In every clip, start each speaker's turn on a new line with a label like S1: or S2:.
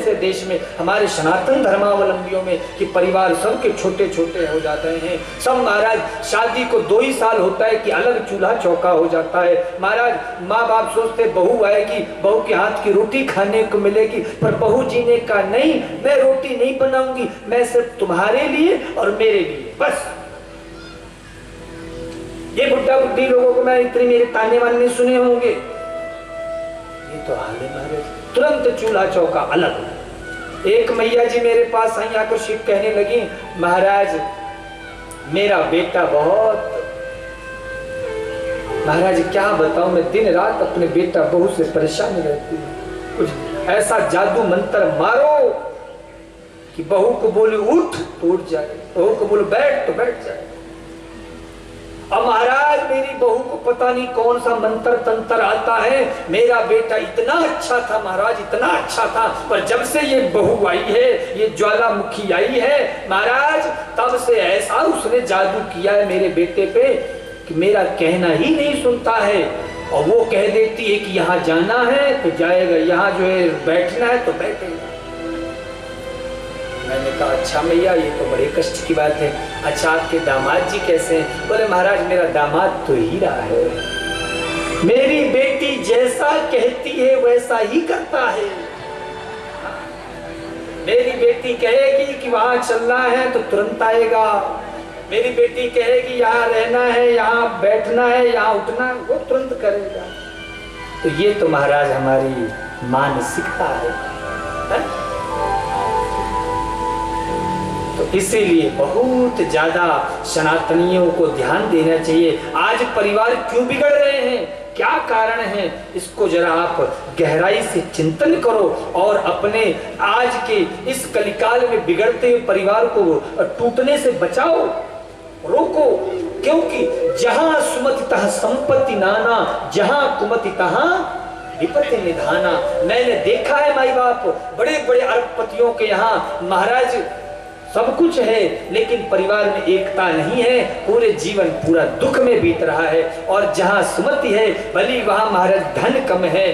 S1: जैसे देश में, हमारे सनातन धर्मावलंबियों में कि परिवार सबके छोटे छोटे हो जाते हैं। सब महाराज शादी को 2 ही साल होता है कि अलग चूल्हा चौका हो जाता है। महाराज माँ बाप सोचते बहू आएगी, बहू के हाथ की रोटी खाने को मिलेगी, पर बहू जी ने कहा नहीं, मैं रोटी नहीं बनाऊंगी, मैं सिर्फ तुम्हारे लिए और मेरे लिए बस। ये बुढ़ा बुढ़ी लोगों को मैं इतने मेरे ताने वाने सुने होंगे, ये तो हाल है महाराज। तुरंत चूल्हा चौका अलग। एक मैया जी मेरे पास आई, आकर शिव कहने लगी, महाराज मेरा बेटा बहुत, महाराज क्या बताऊं, मैं दिन रात अपने बेटा बहू से परेशान रहती हूँ। कुछ ऐसा जादू मंत्र मारो कि बहू को बोले उठ तो उठ जाए, बहू को बोले बैठ तो बैठ जाए। अब महाराज मेरी बहू को पता नहीं कौन सा मंत्र तंत्र आता है। मेरा बेटा इतना अच्छा था महाराज, इतना अच्छा था, पर जब से ये बहू आई है, ये ज्वालामुखी आई है महाराज, तब से ऐसा उसने जादू किया है मेरे बेटे पे कि मेरा कहना ही नहीं सुनता है। और वो कह देती है कि यहाँ जाना है तो जाएगा, यहाँ जो है बैठना है तो बैठेगा। मैंने कहा अच्छा मैया ये तो बड़े कष्ट की बात है। अच्छा आपके दामाद जी कैसे हैं? बोले महाराज मेरा दामाद तो हीरा है, मेरी बेटी जैसा कहती है वैसा ही करता है। मेरी बेटी कहेगी कि वहां चलना है तो तुरंत आएगा, मेरी बेटी कहेगी यहाँ रहना है, यहाँ बैठना है, यहाँ उठना है, वो तुरंत करेगा। तो ये तो महाराज हमारी मानसिकता है। तो इसीलिए बहुत ज्यादा सनातनियों को ध्यान देना चाहिए। आज परिवार क्यों बिगड़ रहे हैं, क्या कारण है, इसको जरा आप गहराई से चिंतन करो और अपने आज के इस कलिकाल में बिगड़ते हुए परिवार को टूटने से बचाओ, रोको। क्योंकि जहां सुमतितः संपत्ति नाना, जहां कुमतितः विपत्ति निधाना। मैंने देखा है माई बाप, बड़े बड़े अरबपतियों के यहाँ महाराज सब कुछ है लेकिन परिवार में एकता नहीं है, पूरे जीवन पूरा दुख में बीत रहा है। और जहां सुमति है भली वहां महाराज धन कम है,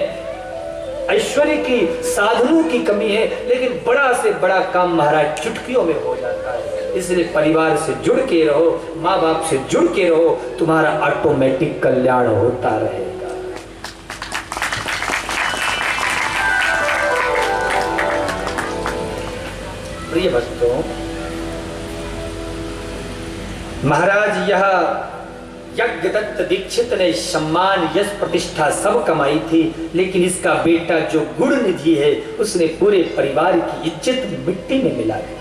S1: ऐश्वर्य की साधनों की कमी है, लेकिन बड़ा से बड़ा काम महाराज चुटकियों में हो जाता है। इसलिए परिवार से जुड़ के रहो, माँ बाप से जुड़ के रहो, तुम्हारा ऑटोमेटिक कल्याण होता रहेगा। प्रिय भक्तों, महाराज यह यज्ञदत्त दीक्षित ने सम्मान यश प्रतिष्ठा सब कमाई थी, लेकिन इसका बेटा जो गुण निधि है उसने पूरे परिवार की इज्जत मिट्टी में मिला दी।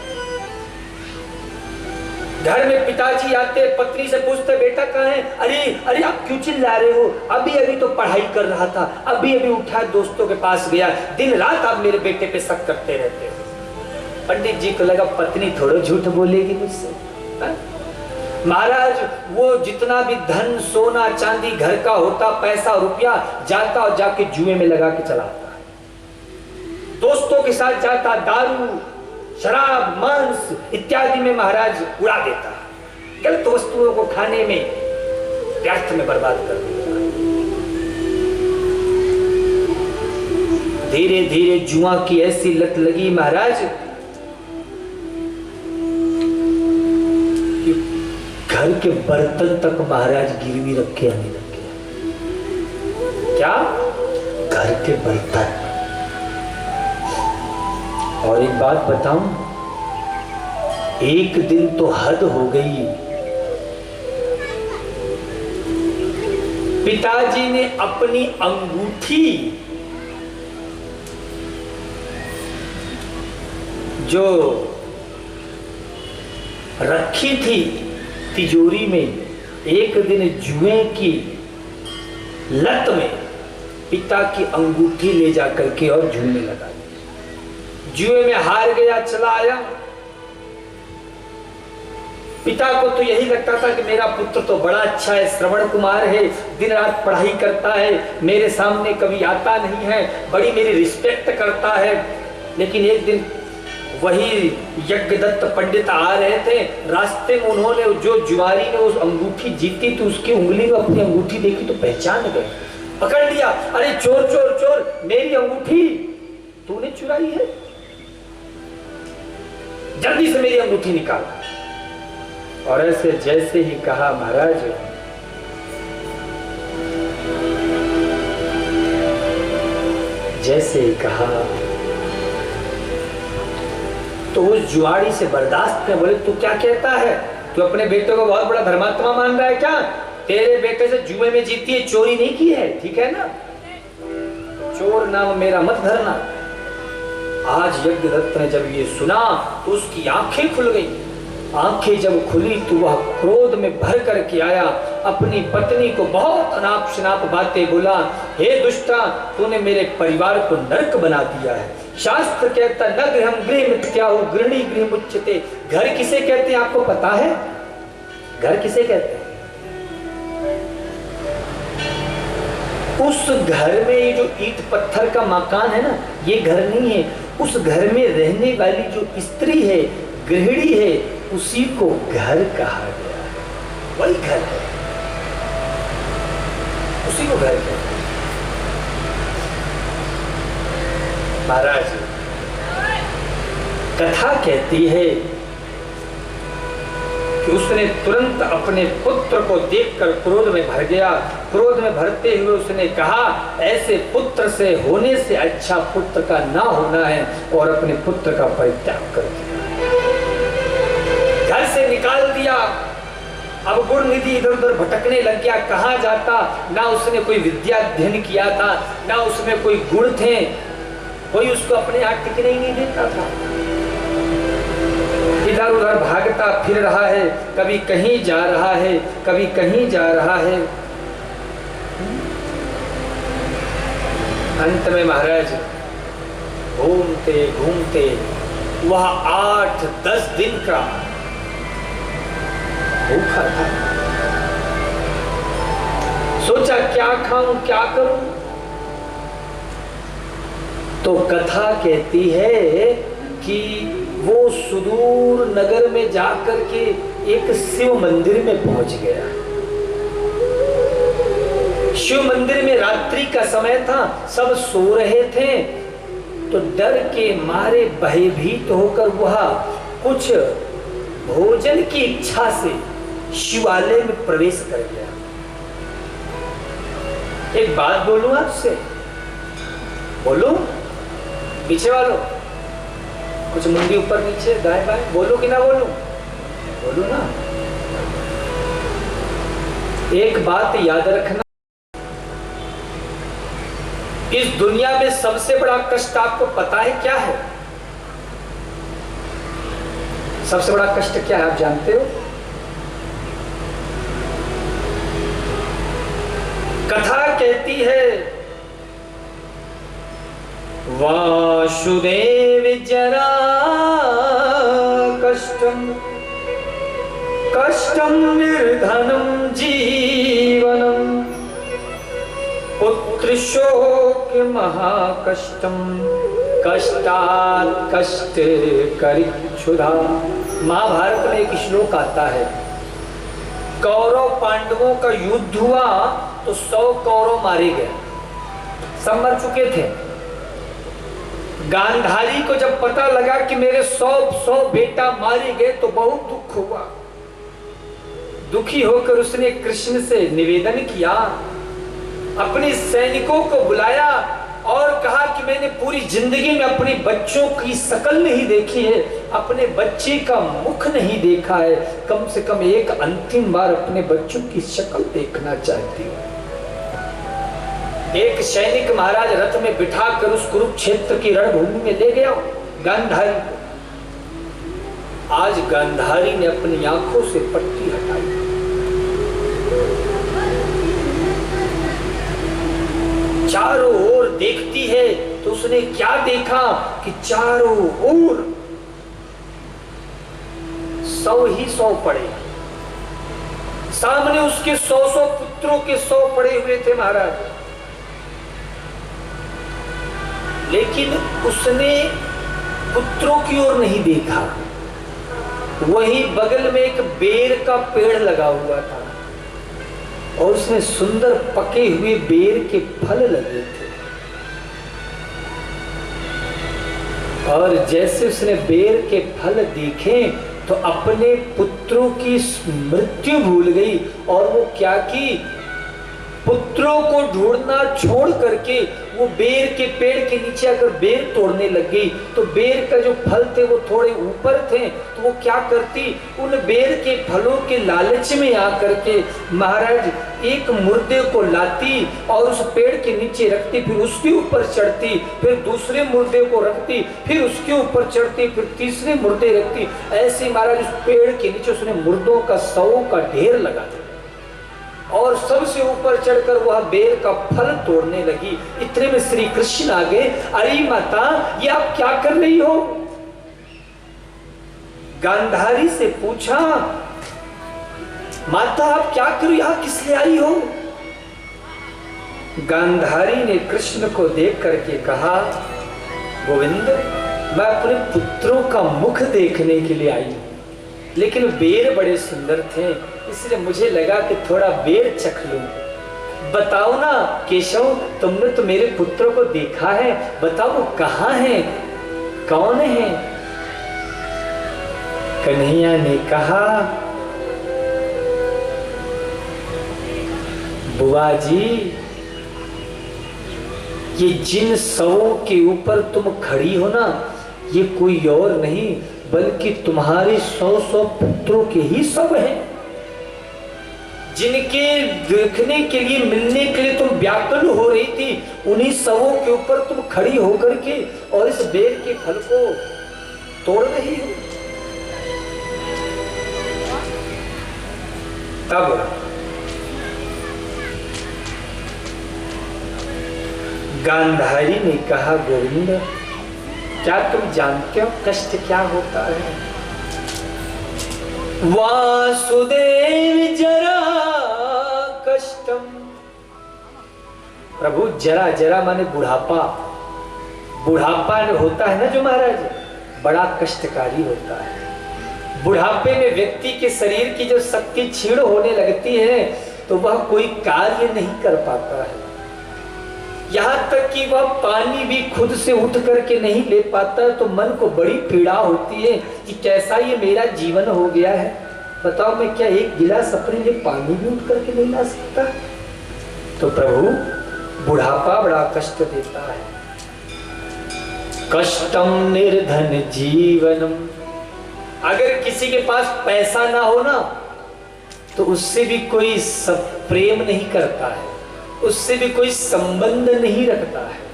S1: घर में पिताजी आते, पत्नी से पूछते बेटा कहाँ है? अरे अरे आप क्यों चिल्ला रहे हो? अभी अभी तो पढ़ाई कर रहा था, अभी अभी उठा दोस्तों के पास गया। दिन रात आप मेरे बेटे पे शक करते रहते हो। पंडित जी को लगा पत्नी थोड़ा झूठ बोलेगी मुझसे। महाराज वो जितना भी धन सोना चांदी घर का होता, पैसा रुपया, जाता और जाके जुए में लगा के चलाता, दोस्तों के साथ जाता, दारू शराब मांस इत्यादि में महाराज उड़ा देता, गलत वस्तुओं को खाने में व्यर्थ में बर्बाद कर देता। धीरे धीरे जुआ की ऐसी लत लगी महाराज कि घर के बर्तन तक महाराज गिरवी रखे आने लगे। क्या? घर के बर्तन। और एक बात बताऊं, एक दिन तो हद हो गई। पिताजी ने अपनी अंगूठी जो रखी थी तिजोरी में, एक दिन जुए की लत में पिता की अंगूठी ले जाकर के और झूलने लगा। जुए में हार गया, चला आया। पिता को तो यही लगता था कि मेरा पुत्र तो बड़ा अच्छा है, श्रवण कुमार है, दिन रात पढ़ाई करता है, मेरे सामने कभी आता नहीं है, बड़ी मेरी रिस्पेक्ट करता है। लेकिन एक दिन वही यज्ञदत्त पंडित आ रहे थे, रास्ते में उन्होंने जो जुआरी ने उस अंगूठी जीती तो उसकी उंगली में अपनी अंगूठी देखी तो पहचान गए, पकड़ लिया। अरे चोर चोर चोर, मेरी अंगूठी तूने चुराई है। जल्दी से मेरी अंगूठी निकाल। और ऐसे जैसे ही कहा महाराज, जैसे ही कहा तो उस जुआड़ी से बर्दाश्त में बोले, तू क्या कहता है? तू अपने बेटे को बहुत बड़ा धर्मात्मा मान रहा है क्या? तेरे बेटे से जुए में जीती है, चोरी नहीं की है, ठीक है ना? चोर नाम मेरा मत धरना। आज यज्ञदत्त ने जब ये सुना तो उसकी आंखें खुल गई। आंखें जब खुली तो वह क्रोध में भर करके आया, अपनी पत्नी को बहुत अनाप शनाप बातें बोला। हे दुष्टा, तूने मेरे परिवार को नरक बना दिया है। शास्त्र कहता न गृहम गृह मिथ्याहु गृहिणी गृह मुच्यते। घर किसे कहते हैं आपको पता है? घर किसे कहते हैं? उस घर में ये जो ईंट पत्थर का मकान है ना, ये घर नहीं है। उस घर में रहने वाली जो स्त्री है, गृहिणी है, उसी को घर कहा गया है। वही घर है, उसी को घर कहते हैं। महाराज, कथा कहती है कि उसने तुरंत अपने पुत्र को देखकर क्रोध में भर गया। क्रोध में भरते हुए उसने कहा, ऐसे पुत्र से होने से अच्छा पुत्र का ना होना है, और अपने पुत्र का परित्याग कर दिया, घर से निकाल दिया। अब गुणनिधि इधर उधर भटकने लग गया, कहाँ जाता? ना उसने कोई विद्या अध्ययन किया था, ना उसमें कोई गुण थे, कोई उसको अपने यहाँ टिकने ही नहीं देता था। इधर उधर भागता फिर रहा है, कभी कहीं जा रहा है, कभी कहीं जा रहा है। अंत में महाराज घूमते घूमते वह 8-10 दिन का भूखा था। सोचा क्या खाऊं, क्या करूं? तो कथा कहती है कि वो सुदूर नगर में जाकर के एक शिव मंदिर में पहुंच गया। शिव मंदिर में रात्रि का समय था, सब सो रहे थे, तो डर के मारे भयभीत होकर वह कुछ भोजन की इच्छा से शिवालय में प्रवेश कर गया। एक बात बोलूं आपसे? बोलूं? पीछे वालों कुछ मुंडी ऊपर नीचे दाएं बाएं, बोलूं कि ना बोलूं? बोलूं ना। एक बात याद रखना, इस दुनिया में सबसे बड़ा कष्ट आपको पता है क्या है? सबसे बड़ा कष्ट क्या है आप जानते हो? कथा कहती है वासुदेव जरा कष्टम कष्टम निर्धनम जीवनम पुत्र शोक महाकष्टम कष्टात् कष्ट करिक्षुधा। महाभारत में एक श्लोक आता है, कौरव पांडवों का युद्ध हुआ तो 100 कौरव मारे गए, सब मर चुके थे। गांधारी को जब पता लगा कि मेरे 100 बेटा मारे गए तो बहुत दुख हुआ। दुखी होकर उसने कृष्ण से निवेदन किया, अपने सैनिकों को बुलाया और कहा कि मैंने पूरी जिंदगी में अपने बच्चों की शकल नहीं देखी है, अपने बच्चे का मुख नहीं देखा है, कम से कम एक अंतिम बार अपने बच्चों की शक्ल देखना चाहती हूँ। एक सैनिक महाराज रथ में बिठाकर उस कुरुक्षेत्र की रणभूमि में ले गया गांधारी को। आज गांधारी ने अपनी आंखों से पट्टी हटाई, चारों ओर देखती है तो उसने क्या देखा कि चारों ओर 100 ही 100 पड़े, सामने उसके 100 पुत्रों के 100 पड़े हुए थे महाराज। लेकिन उसने पुत्रों की ओर नहीं देखा, वहीं बगल में एक बेर का पेड़ लगा हुआ था और उसमें सुंदर पके हुए बेर के फल लगे थे। और जैसे उसने बेर के फल देखे तो अपने पुत्रों की मृत्यु भूल गई और वो क्या की, पुत्रों को ढूंढना छोड़ करके वो बेर के पेड़ के नीचे अगर बेर तोड़ने लग गई तो बेर का जो फल थे वो थोड़े ऊपर थे, तो वो क्या करती, उन बेर के फलों के लालच में आकर के महाराज एक मुर्दे को लाती और उस पेड़ के नीचे रखती, फिर उसके ऊपर चढ़ती, फिर दूसरे मुर्दे को रखती, फिर उसके ऊपर चढ़ती, फिर तीसरे मुर्दे रखती। ऐसे महाराज उस पेड़ के नीचे उसने मुर्दों का 100 का ढेर लगा दिया और सबसे ऊपर चढ़कर वह बेर का फल तोड़ने लगी। इतने में श्री कृष्ण आ गए। अरे माता, ये आप क्या कर रही हो? गांधारी से पूछा, माता आप क्या करो, यहां किस लिए आई हो? गांधारी ने कृष्ण को देख करके कहा, गोविंद, मैं अपने पुत्रों का मुख देखने के लिए आई हूं, लेकिन बेर बड़े सुंदर थे, इसलिए मुझे लगा कि थोड़ा बेर चख लूं। बताओ ना केशव, तुमने तो मेरे पुत्रों को देखा है, बताओ कहाँ हैं, कौन है? कन्हैया ने कहा, बुआ जी, ये जिन 100 के ऊपर तुम खड़ी हो ना, ये कोई और नहीं बल्कि तुम्हारे 100 पुत्रों के ही सब हैं, जिनके देखने के लिए, मिलने के लिए तुम व्याकुल हो रही थी। उन्हीं 100 के ऊपर तुम खड़ी होकर के और इस बेर के फल को तोड़ रही हो। तब गांधारी ने कहा, गोविंद, क्या तुम जानते हो कष्ट क्या होता है? वासुदेव जरा कष्टम। प्रभु, जरा जरा माने बुढ़ापा, बुढ़ापा होता है ना जो महाराज, बड़ा कष्टकारी होता है। बुढ़ापे में व्यक्ति के शरीर की जो शक्ति क्षीण होने लगती है तो वह कोई कार्य नहीं कर पाता है, यहाँ तक कि वह पानी भी खुद से उठ करके नहीं ले पाता, तो मन को बड़ी पीड़ा होती है कि कैसा ये मेरा जीवन हो गया है। बताओ, मैं क्या एक गिलास अपने लिए पानी भी उठ करके नहीं ला सकता? तो प्रभु, बुढ़ापा बड़ा कष्ट देता है। कष्टम निर्धन जीवनम। अगर किसी के पास पैसा ना हो ना तो उससे भी कोई सब प्रेम नहीं करता है, उससे भी कोई संबंध नहीं रखता है।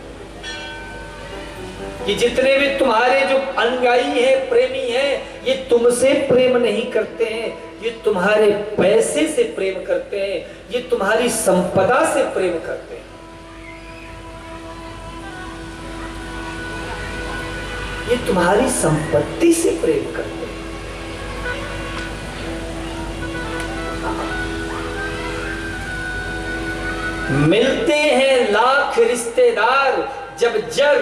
S1: कि जितने भी तुम्हारे जो अनुयायी हैं, प्रेमी हैं, ये तुमसे प्रेम नहीं करते हैं, ये तुम्हारे पैसे से प्रेम करते हैं, ये तुम्हारी संपदा से प्रेम करते हैं। ये तुम्हारी संपत्ति से प्रेम करते हैं। मिलते हैं लाख रिश्तेदार जब जर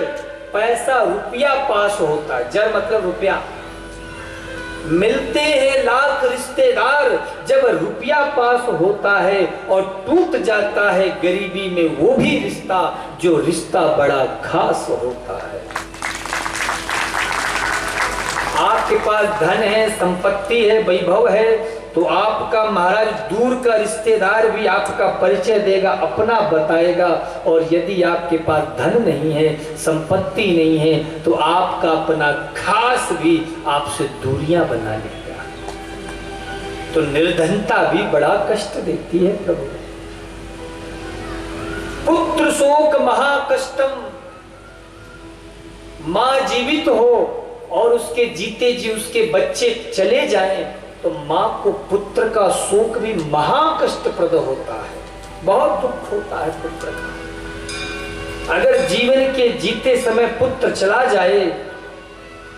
S1: पैसा रुपया पास होता है, जर मतलब रुपया। मिलते हैं लाख रिश्तेदार जब रुपया पास होता है और टूट जाता है गरीबी में वो भी रिश्ता जो रिश्ता बड़ा खास होता है। आपके पास धन है, संपत्ति है, वैभव है, तो आपका महाराज दूर का रिश्तेदार भी आपका परिचय देगा, अपना बताएगा। और यदि आपके पास धन नहीं है, संपत्ति नहीं है, तो आपका अपना खास भी आपसे दूरियां बना लेगा। तो निर्धनता भी बड़ा कष्ट देती है प्रभु। पुत्र शोक महाकष्टम। मां जीवित हो और उसके जीते जी उसके बच्चे चले जाएं तो मां को पुत्र का शोक भी महाकष्टप्रद होता है, बहुत दुख होता है पुत्र का। अगर जीवन के जीते समय पुत्र चला जाए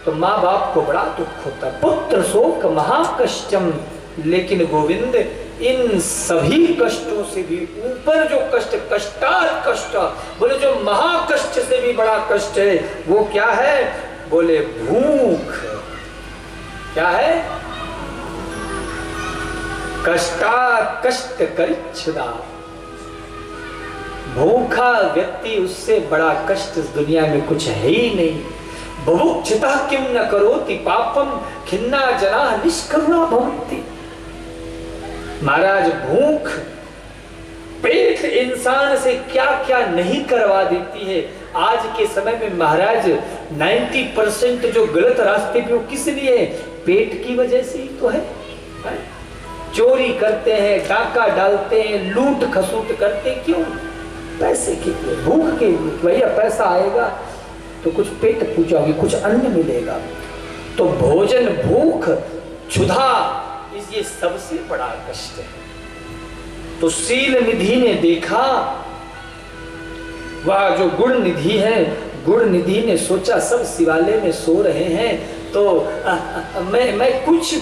S1: तो मां बाप को बड़ा दुख होता है। पुत्र शोक महाकष्टम। लेकिन गोविंद, इन सभी कष्टों से भी ऊपर जो कष्ट, कष्टात कष्ट, बोले जो महाकष्ट से भी बड़ा कष्ट है, वो क्या है? बोले भूख। क्या है? कष्टात कष्ट करिच्छुदा। भूखा व्यक्ति, उससे बड़ा कष्ट इस दुनिया में कुछ है ही नहीं। बुभुक्षितः किं न करोति पापम खिन्ना जनाः निष्करुणा भवन्ति। महाराज भूख पेट इंसान से क्या क्या नहीं करवा देती है। आज के समय में महाराज 90% जो गलत रास्ते पे वो किस लिए है? पेट की वजह से ही तो है। चोरी करते हैं, डाका डालते हैं, लूट खसूट करते हैं, क्यों? पैसे के लिए, भूख के लिए। भैया पैसा आएगा तो कुछ पेट पूजा होगी, कुछ अन्न मिलेगा। तो भोजन, भूख, क्षुधा, ये सबसे बड़ा कष्ट है। तो शील निधि ने देखा, वह जो गुण निधि है, गुण निधि ने सोचा सब शिवालय में सो रहे हैं तो मैं कुछ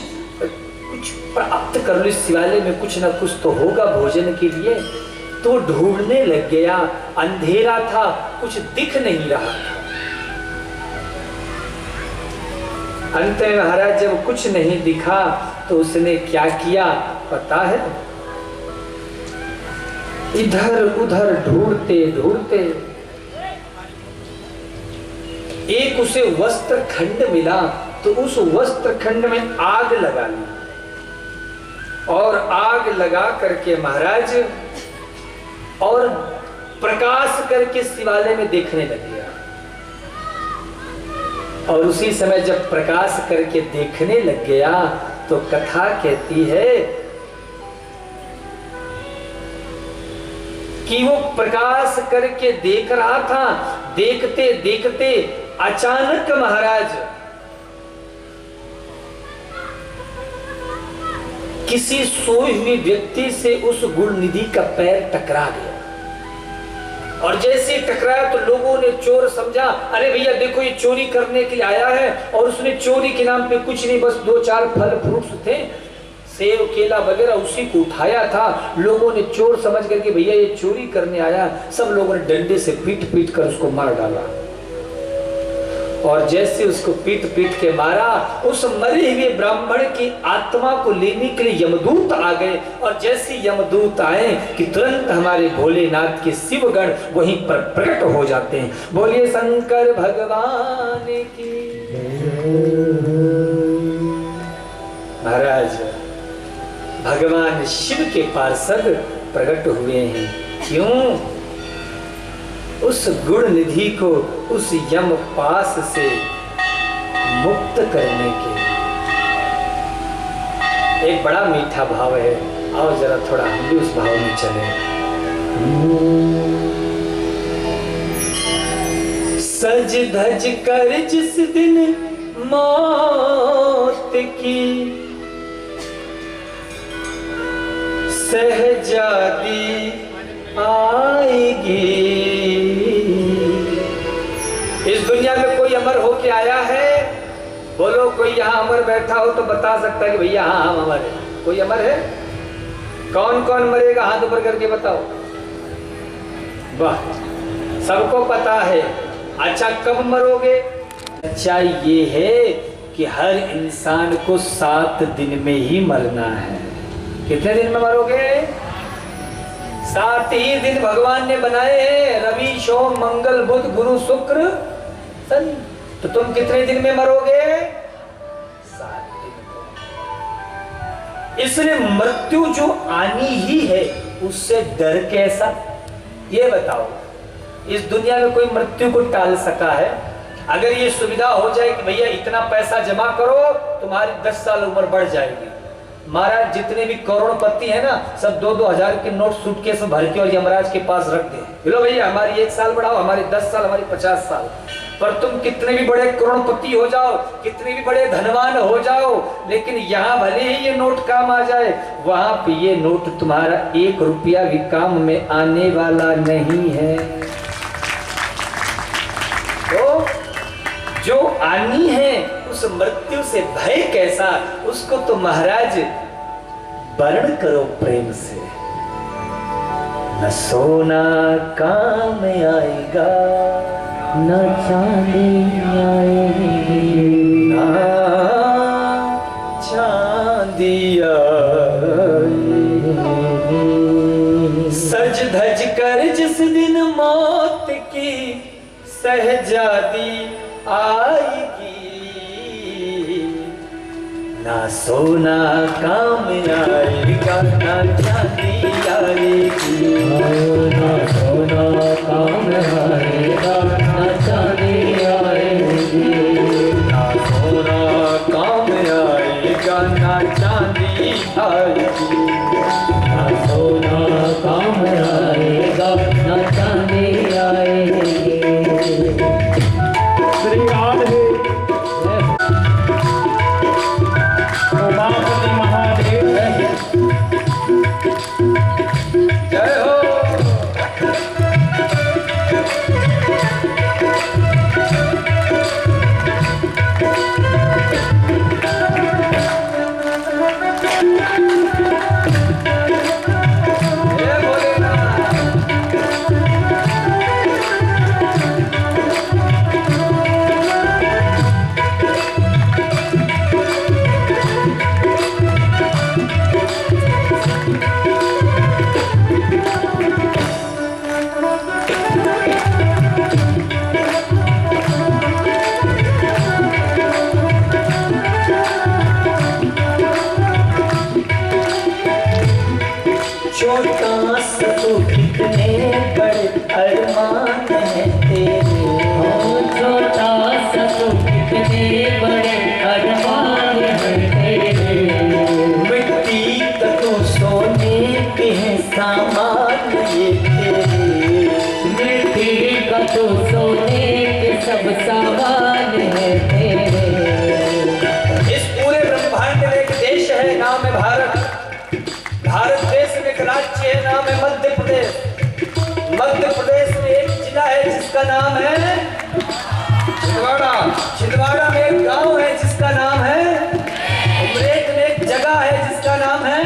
S1: प्राप्त कर लूं, इस शिवालय में कुछ ना कुछ तो होगा भोजन के लिए। तो ढूंढने लग गया, अंधेरा था, कुछ दिख नहीं रहा था। अंत में महाराज जब कुछ नहीं दिखा तो उसने क्या किया पता है? इधर उधर ढूंढते ढूंढते एक उसे वस्त्र खंड मिला, तो उस वस्त्र खंड में आग लगा ली और आग लगा करके महाराज और प्रकाश करके शिवालय में देखने लग गया। और उसी समय जब प्रकाश करके देखने लग गया तो कथा कहती है कि वो प्रकाश करके देख रहा था। देखते देखते अचानक महाराज किसी सोए हुए व्यक्ति से उस गुण निधि का पैर टकरा गया। और जैसे टकराया तो लोगों ने चोर समझा, अरे भैया देखो ये चोरी करने के लिए आया है। और उसने चोरी के नाम पे कुछ नहीं, बस 2-4 फल फ्रूट्स थे, सेब केला वगैरह, उसी को उठाया था। लोगों ने चोर समझ करके भैया ये चोरी करने आया, सब लोगों ने डंडे से पीट पीट कर उसको मार डाला। और जैसे उसको पीट पीट के मारा, उस मरे हुए ब्राह्मण की आत्मा को लेने के लिए यमदूत आ गए। और जैसे यमदूत आए कि तुरंत हमारे भोलेनाथ के शिवगण वहीं पर प्रकट हो जाते हैं। बोलिए शंकर भगवान की। महाराज भगवान शिव के पार्षद प्रकट हुए हैं। क्यों? उस गुण निधि को उस यम पास से मुक्त करने के। एक बड़ा मीठा भाव है, आओ जरा थोड़ा हम भी उस भाव में चले। सज धज कर जिस दिन मौत की सहजादी आएगी। इस दुनिया में कोई अमर होके आया है? बोलो कोई यहाँ अमर बैठा हो तो बता सकता है कि भैया हाँ हम अमर है। कोई अमर है? कौन कौन मरेगा हाथ ऊपर करके बताओ। वाह, सबको पता है। अच्छा कब मरोगे? अच्छा ये है कि हर इंसान को 7 दिन में ही मरना है। कितने दिन में मरोगे? 7 ही दिन भगवान ने बनाए हैं, रवि सोम मंगल बुध गुरु शुक्र शनि। तो तुम कितने दिन में मरोगे? 7 दिन में। इसलिए मृत्यु जो आनी ही है उससे डर कैसा? ये बताओ, इस दुनिया में कोई मृत्यु को टाल सका है? अगर ये सुविधा हो जाए कि भैया इतना पैसा जमा करो तुम्हारी 10 साल उम्र बढ़ जाएगी। महाराज जितने भी करोड़पति है ना, सब 2-2 हजार के नोट सूटकेस में भर के और यमराज के पास रख दे। बोलो भैया हमारी 1 साल बढ़ाओ, हमारी 10 साल, हमारी 50 साल। पर तुम कितने भी बड़े करोड़पति हो जाओ, कितने भी बड़े धनवान हो जाओ, लेकिन यहाँ भले ही ये नोट काम आ जाए, वहां पे ये नोट तुम्हारा 1 रुपया भी काम में आने वाला नहीं है। तो जो आनी है उस मृत्यु से भय कैसा, उसको तो महाराज वर्ण करो प्रेम से। न सोना काम आएगा, न चांदी आएगी, न चांदी आएगी। सज धज कर जिस दिन मौत की सहजादी आई ना सोना काम आएगा ना चांदी आएगी,
S2: ना सोना काम आएगा ना चांदी आएगी,
S1: ना सोना काम आएगा ना चांदी आएगी,
S2: ना सोना काम आएगा ना चांदी आएगी।
S3: श्री राधे उमापति महादेव
S1: जय हो। जय भोलेनाथ। छोटा सा तो कितने बड़े अरमान हैं तेरे,
S2: छोटा सा तो कितने बड़े अरमान हैं तेरे,
S1: मिट्टी का तो सोने के हैं सामान ये तेरे,
S2: मिट्टी का तो सोने के सब सामान है तेरे।
S1: इस पूरे ब्रह्मांड में एक देश है, नाम है भारत। भारत देश में एक राज्य है, नाम है मध्य प्रदेश। मध्य प्रदेश में एक जिला है जिसका नाम है छिंदवाड़ा। छिंदवाड़ा में एक गांव है जिसका नाम है उमरेठ में एक जगह है जिसका नाम है,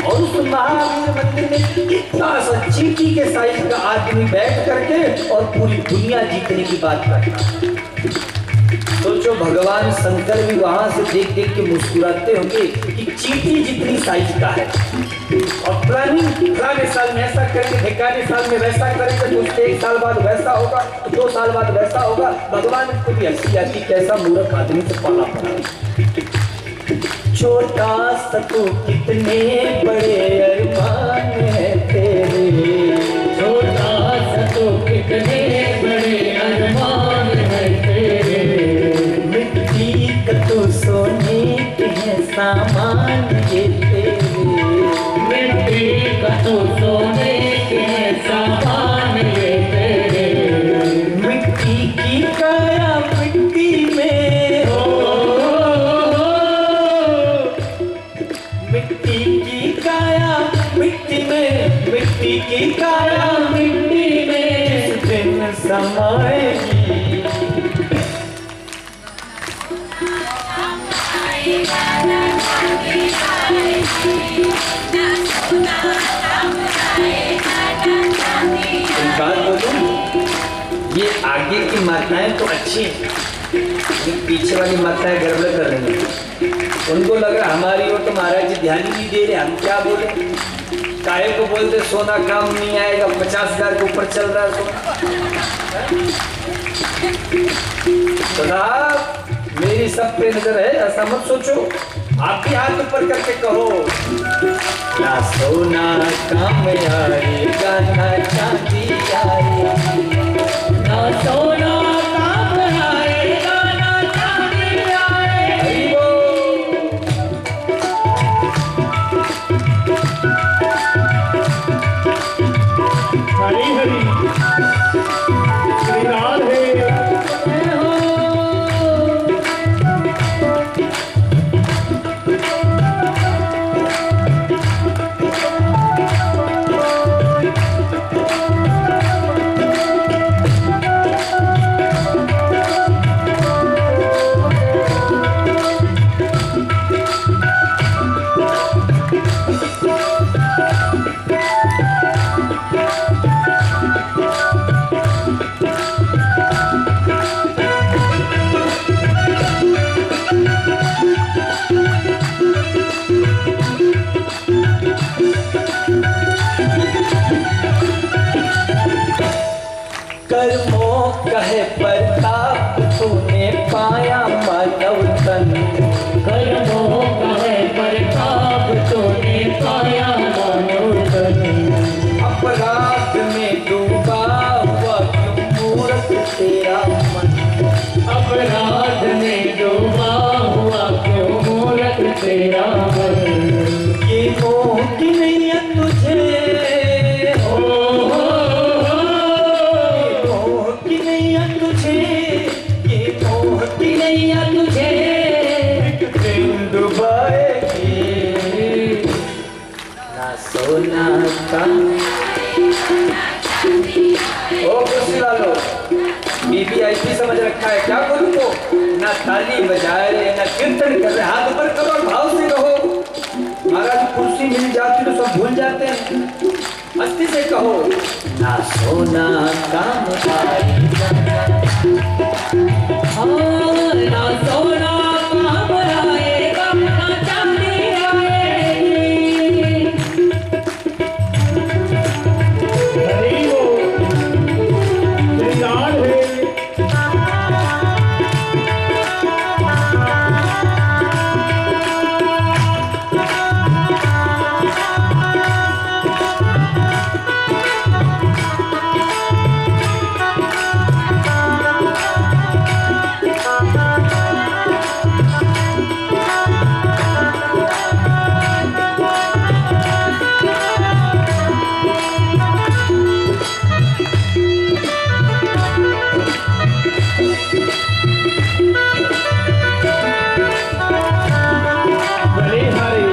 S1: और उस महावीर मंदिर में इतना सा चींटी के साइज का आदमी बैठ करके और पूरी दुनिया जीतने की बात करता है। सोचो भगवान शंकर भी वहां से देख देख के मुस्कुराते होंगे कि चींटी जितनी साइज का है, और प्लानिंग फलाने साल में ऐसा करके ढिकाने साल में वैसा करेंगे तो उसके 1 साल बाद वैसा होगा तो 2 साल बाद वैसा होगा। भगवान को भी हंसी आती कैसा मूर्ख आदमी से पाला पड़ा। छोटा सा तो कितने बड़े अरमान है तेरे,
S2: छोटा सा तो कितने बड़े अरमान है तेरे,
S1: मिट्टी का तो सोने के हैं सामान ये तेरे,
S2: मिट्टी का तो सोने के सामान है तेरे,
S1: मिट्टी की काया मिट्टी में हो, मिट्टी की काया मिट्टी में, मिट्टी की काया
S2: मिट्टी में
S1: जिस दिन समाएगी। एक बात बोलूं, ये आगे की माताएं तो अच्छी हैं, लेकिन पीछे वाली माताएं गड़बड़ कर रही हैं। उनको लग रहा हमारी ओर तो महाराज जी ध्यान ही नहीं दे रहे, हम क्या बोले। काहे को बोलते सोना काम नहीं आएगा, 50,000 के ऊपर चल रहा है सोना। तो साहब मेरी सब पे नजर है, ऐसा मत सोचो। आप भी हाथ ऊपर करके कहो, ना सोना काम आएगा ना चांदी आएगी,
S2: ना सोना काम आएगा ना चांदी आएगी।
S1: हरि बोल।
S3: हरि हरि श्री राधे
S1: कर्मों कहे प्रताप तूने पाया मानव तन,
S2: अपराध में डूबा हुआ क्यों मूरख तेरा मन।
S1: ये मोह की नैया तुझे, मोह की नैया तुझे, ये मोह की
S2: नैया तुझे
S1: एक दिन डुबाएगी। ना सोना का ओ कुर्सी वालों, वीवीआईपी समझ रखा है क्या बोलूं तो? ना ताली बजाए रहे, ना कीर्तन कर रहे, हाथ ऊपर करो और भाव से कहो। महाराज कुर्सी मिल जाती तो सब भूल जाते हैं। मस्ती से कहो, ना सोना काम आएगा,
S2: ना सोना काम आएगा, ना चांदी आएगी।
S3: हरि बोल। श्री राधे। हरि हरि।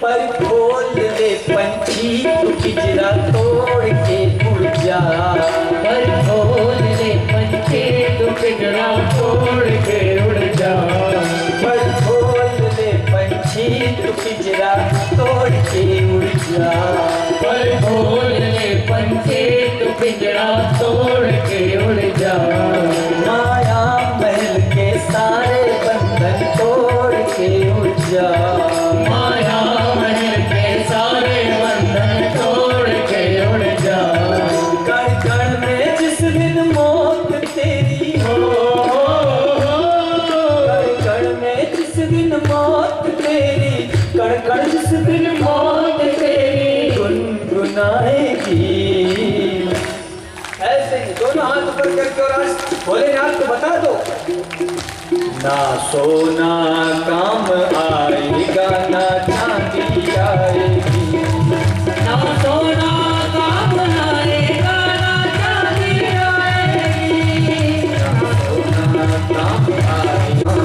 S1: पर खोल दे पंछी तू पिंजरा तोड़ के उड़ जा,
S2: पर खोल दे पंछी तू पिंजरा तोड़ के उड़ जा।
S1: पर खोल दे पंछी तू पिंजरा तोड़ के उड़ जा।
S2: पर खोल दे पंछी तू पिंजरा तोड़ के उड़ जा।
S1: माया महल के सारे बंधन तोड़ के उड़ जा।
S2: माया महल के सारे बंधन तोड़ के उड़ जा।
S1: कण कण में जिस दिन मौत तेरी हो, कण कण में जिस दिन मौत तेरी, कण कण जिस दिन मौत तेरी गुनगुनाएगी। ऐसे ही दोनों हाथ ऊपर करके और आज भोलेनाथ को बता दो, ना सोना काम आएगा, ना चांदी आएगी।
S2: ना सोना काम आएगा, ना चांदी आएगी।
S1: ना सोना काम आएगा,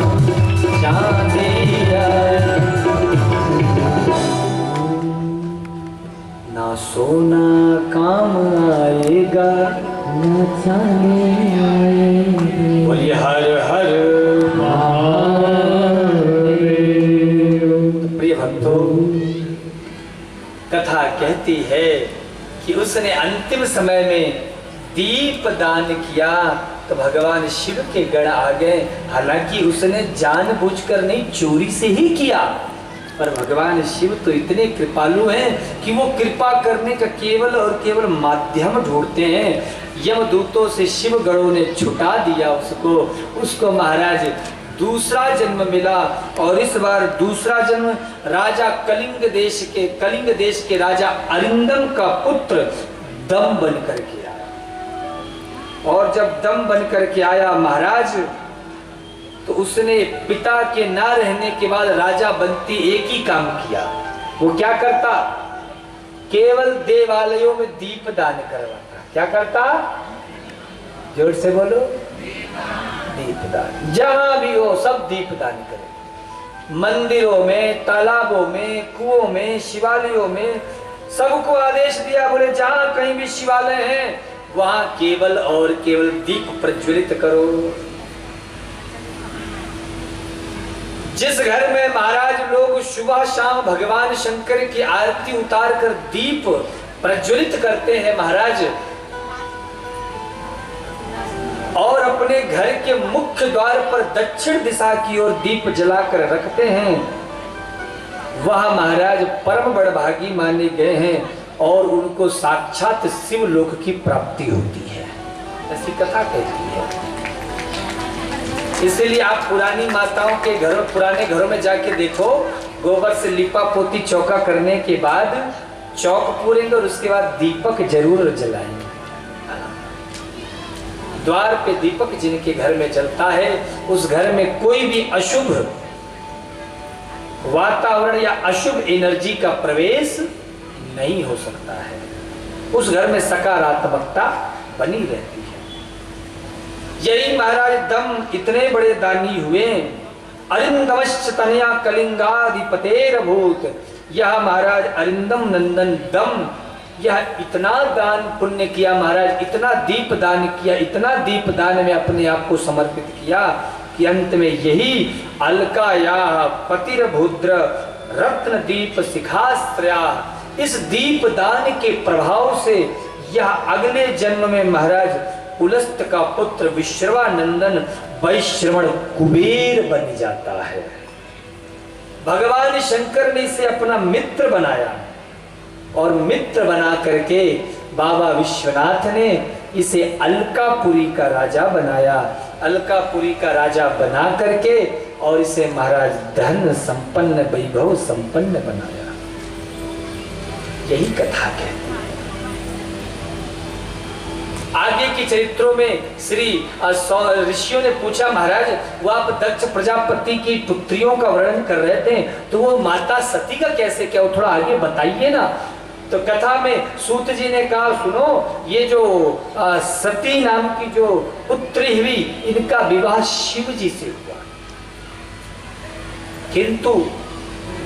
S1: चांदी आएगी। ना सोना काम आएगा,
S2: ना चांदी आएगी।
S1: बोलिए हर हर। प्रिय भक्तों, कथा कहती है कि उसने अंतिम समय में दीप दान किया तो भगवान शिव के गण आ गए। हालांकि उसने जानबूझकर नहीं, चोरी से ही किया, पर भगवान शिव तो इतने कृपालु हैं कि वो कृपा करने का केवल और केवल माध्यम ढूंढते हैं। यमदूतों से शिव गणों ने छुटा दिया उसको महाराज दूसरा जन्म मिला, और इस बार दूसरा जन्म राजा कलिंग देश के राजा अरिंदम का पुत्र दम बन करके आया। और जब दम बन करके आया महाराज, तो उसने पिता के ना रहने के बाद राजा बनती एक ही काम किया। वो क्या करता? केवल देवालयों में दीप दान करवाता। क्या करता? जोर से बोलो, दीपदान। जहां भी हो सब दीपदान करें। मंदिरों में, तालाबों में, कुओं में, शिवालयों में, सबको आदेश दिया, बोले जहां कहीं भी शिवालय हैं वहां केवल और केवल दीप प्रज्वलित करो। जिस घर में महाराज लोग सुबह शाम भगवान शंकर की आरती उतार कर दीप प्रज्वलित करते हैं महाराज, और अपने घर के मुख्य द्वार पर दक्षिण दिशा की ओर दीप जलाकर रखते हैं, वह महाराज परम बड़भागी माने गए हैं और उनको साक्षात शिवलोक की प्राप्ति होती है, ऐसी कथा कहती है। इसलिए आप पुरानी माताओं के घरों, पुराने घरों में जाके देखो, गोबर से लिपा पोती चौका करने के बाद चौक पूरेंगे और उसके बाद दीपक जरूर जलाएंगे। द्वार पे दीपक जिनके घर में जलता है उस घर में कोई भी अशुभ वातावरण या अशुभ एनर्जी का प्रवेश नहीं हो सकता है, उस घर में सकारात्मकता बनी रहती है। यही महाराज दम इतने बड़े दानी हुए, अरिंदमश्च तनया कलिंगाधिपतेर भूत। यह महाराज अरिंदम नंदन दम, यह इतना दान पुण्य किया महाराज, इतना दीप दान किया, इतना दीप दान में अपने आप को समर्पित किया कि अंत में यही अलका या पतिरभुद्र रत्न दीप शिखास्त्रया, इस दीप दान के प्रभाव से यह अगले जन्म में महाराज पुलस्त का पुत्र विश्रवानंदन वैश्रवण कुबेर बन जाता है। भगवान शंकर ने इसे अपना मित्र बनाया और मित्र बना करके बाबा विश्वनाथ ने इसे अलकापुरी का राजा बनाया। अलकापुरी का राजा बना करके और इसे महाराज धन संपन्न वैभव संपन्न बनाया। यही कथा कहती है। आगे के चरित्रों में श्री ऋषियों ने पूछा, महाराज वो आप दक्ष प्रजापति की पुत्रियों का वर्णन कर रहे थे, तो वो माता सती का कैसे, क्या वो थोड़ा आगे बताइए ना। तो कथा में सूत जी ने कहा, सुनो, ये जो सती नाम की जो पुत्री हुई, इनका विवाह शिव जी से हुआ, किंतु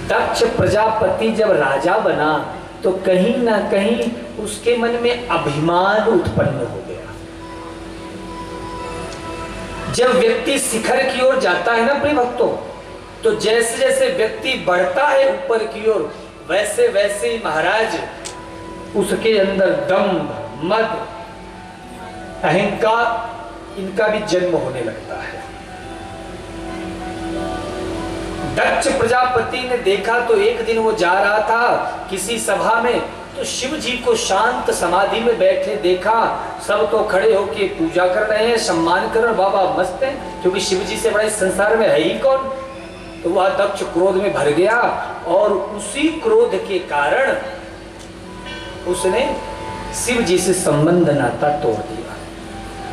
S1: दक्ष प्रजापति जब राजा बना तो कहीं ना कहीं उसके मन में अभिमान उत्पन्न हो गया। जब व्यक्ति शिखर की ओर जाता है ना प्रिय भक्तों, तो जैसे जैसे व्यक्ति बढ़ता है ऊपर की ओर, वैसे वैसे ही महाराज उसके अंदर दंभ, मद, अहंकार, इनका भी जन्म होने लगता है। दक्ष प्रजापति ने देखा तो एक दिन वो जा रहा था किसी सभा में, तो शिव जी को शांत समाधि में बैठे देखा। सब तो खड़े होके पूजा कर रहे हैं, सम्मान कर रहे हैं, बाबा मस्त हैं, क्योंकि शिव जी से बड़े संसार में है ही कौन। तो वह दक्ष क्रोध में भर गया और उसी क्रोध के कारण उसने शिव जी से संबंध नाता तोड़ दिया।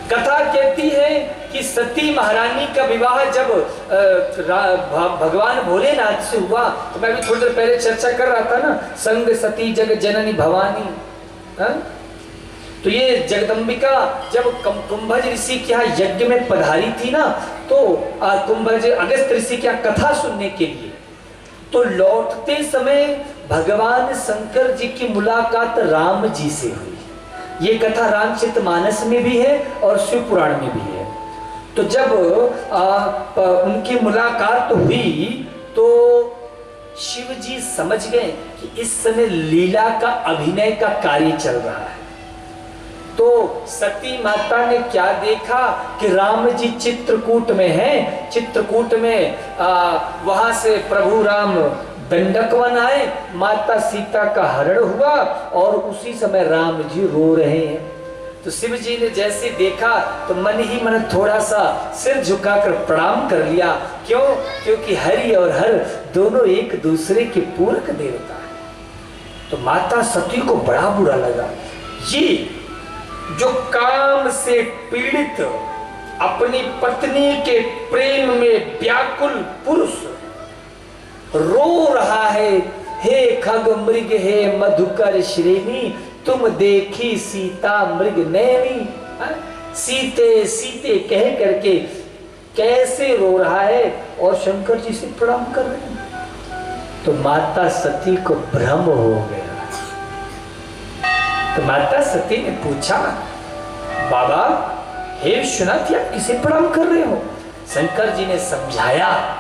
S1: कथा कहती है कि सती महारानी का विवाह जब भगवान भोलेनाथ से हुआ, तो मैं भी थोड़ी देर पहले चर्चा कर रहा था ना, संग सती जग जननी भवानी। तो ये जगदम्बिका जब कुंभज ऋषि के यहाँ यज्ञ में पधारी थी ना, तो कुंभज अगस्त ऋषि के यहाँ कथा सुनने के लिए, तो लौटते समय भगवान शंकर जी की मुलाकात राम जी से हुई। ये कथा रामचरितमानस में भी है और शिव पुराण में भी है। तो जब उनकी मुलाकात हुई तो शिव जी समझ गए कि इस समय लीला का अभिनय का कार्य चल रहा है। तो सती माता ने क्या देखा कि राम जी चित्रकूट में हैं, चित्रकूट में वहां से प्रभु राम दंडक वन आए, माता सीता का हरण हुआ और उसी समय राम जी रो रहे हैं। तो शिव जी ने जैसे देखा तो मन ही मन थोड़ा सा सिर झुकाकर प्रणाम कर लिया। क्यों? क्योंकि हरि और हर दोनों एक दूसरे के पूरक देवता है। तो माता सती को बड़ा बुरा लगा। ये जो काम से पीड़ित अपनी पत्नी के प्रेम में व्याकुल पुरुष रो रहा है, हे खग मृग हे मधुकर श्रेणी, तुम देखी सीता मृग नैनी। सीते सीते कह करके कैसे रो रहा है और शंकर जी से प्रणाम कर रहे हैं। तो माता सती को भ्रम हो गया। तो माता सती ने पूछा, बाबा हे विश्वनाथ, आप किसे प्रणाम कर रहे हो? शंकर जी ने समझाया